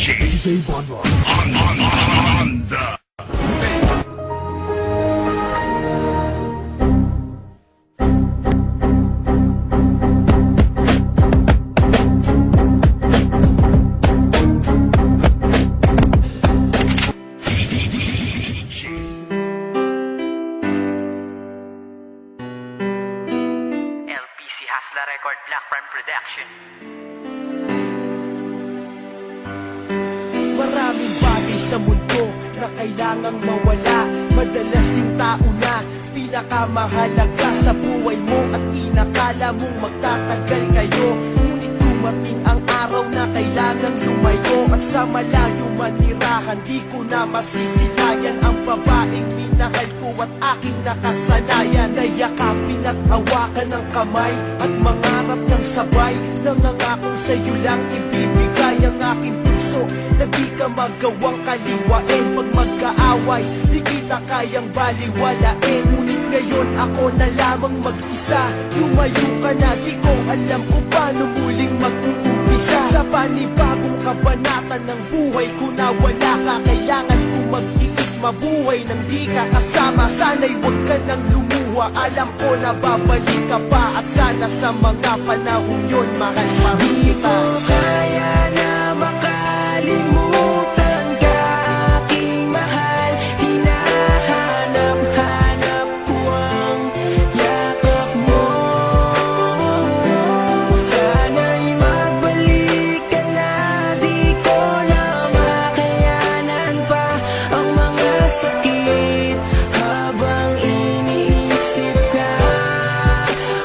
DJ Bonbon on the LPC Hasla Record, Black Prime Production. Maraming bagay sa mundo na kailangang mawala. Madalas yung tao na pinakamahalaga sa buhay mo at inakala mong magtatagal kayo. Ngunit dumating ang araw na kailangang lumayo, at sa malayo manirahan, di ko na masisilayan ang babaeng minahal ko at aking nakasanayan. Nayakapin at hawakan ng kamay at mangarap ng sabay. Nangangakong sa'yo lang ibibigay ang aking puso na di ka magawang kaliwain. Pag magkaaway, di kita kayang baliwalain. Ngunit ngayon ako na lamang mag-isa. Lumayo ka na, di ko alam kung paano muling mag-uumpisa. Sa panibagong kabanata ng buhay ko na wala ka, kailangan ko mag-iis mabuhay nang di ka kasama. Sana'y huwag ka nang lumuha, alam ko na babalik ka pa. At sana sa mga panahon yun, mahal pa rin kita. Di ko kaya na makalimutan ka, aking mahal. Hinahanap-hanap ko ang yakap mo. Sana'y magbalik ka na, di ko na makayanan pa ang mga sakit habang iniisip ka.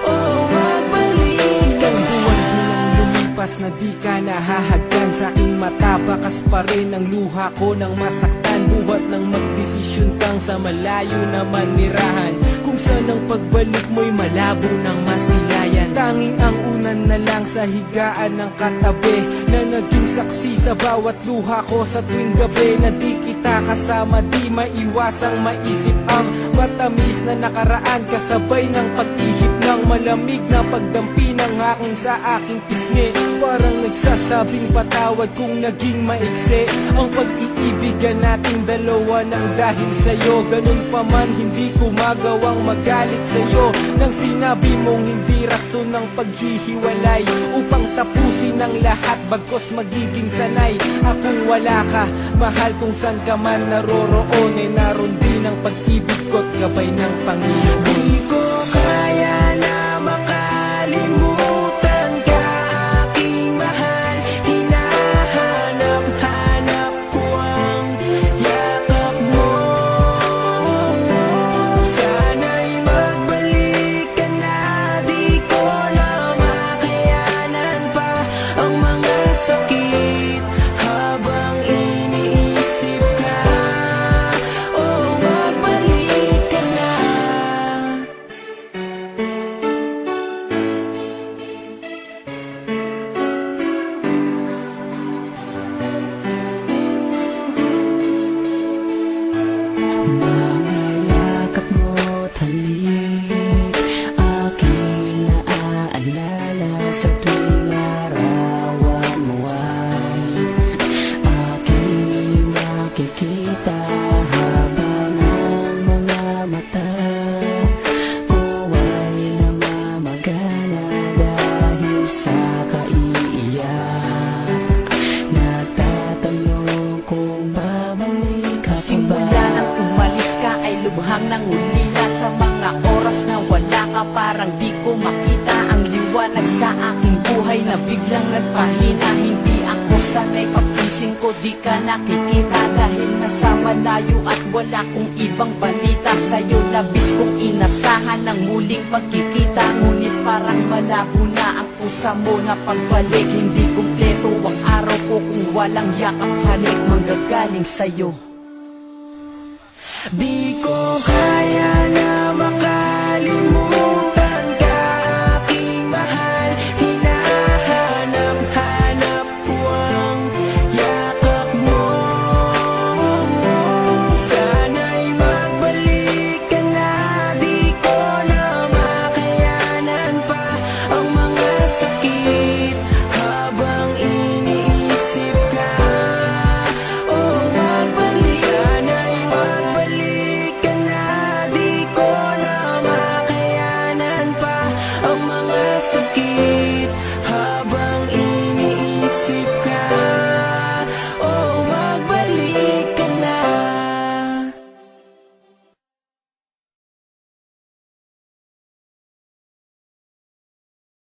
Oh, magbalik ka na. Buwan-buwan lumipas na di ka nahahagkan sa aking mata. Bakas pa rin ang luha ko nang masaktan. Buhat nang magdesisyon kang sa malayo na manirahan, kung saan ang pagbalik mo'y malabo ng masilayan. Tanging ang unan na lang sa higaan ng katabi, na naging saksi sa bawat luha ko sa tuwing gabi. Na di kita kasama, di maiwasang maisip ang matamis na nakaraan, kasabay ng pag-ihip ng malamig na pagdampi ng hangin sa aking pisngi. Parang nagsasabing patawad kung naging maiksi ang pag-iibigan nating dalawa ng dahil sa'yo. Ganun pa man, hindi ko magawang magalit sa'yo nang sinabi mong hindi rason ng paghihiwalay upang tapusin ang lahat, bagkos magiging sanay akong wala ka. Mahal, kung saan ka man naroroon, ay naroon din ang pag-ibig ko't gabay ng Panginoon. Di ko kaya na makalimutan ka, aking mahal. Hinahanap-hanap ko ang yakap mo. Sana'y magbalik ka na, di ko na makayanan pa ang mga sakit habang iniisip ka. Oh, magbalik ka na. Mga yakap mo't halik, aking naaalala sa tuwing larawan mo ay aking nakikita, habang ang mga mata ko ay namamagana dahil sa kaiiyak. Nagtatanong kung babalik ka pa ba. Simula nang umalis ka ay lubhang nangulila. Sa mga oras na wala ka, parang di ko makita ang liwanag sa aking buhay na biglang nagpahina. Hindi ako sanay, pagpising ko di ka nakikita, dahil nasa malayo at wala kong ibang balita sa'yo. Labis kong inasahan ng muling pagkikita, ngunit parang malabo na ang pusa mo na pagbalik. Hindi kumpleto ang araw ko kung walang yakap, halik manggagaling sa'yo. Di ko kaya na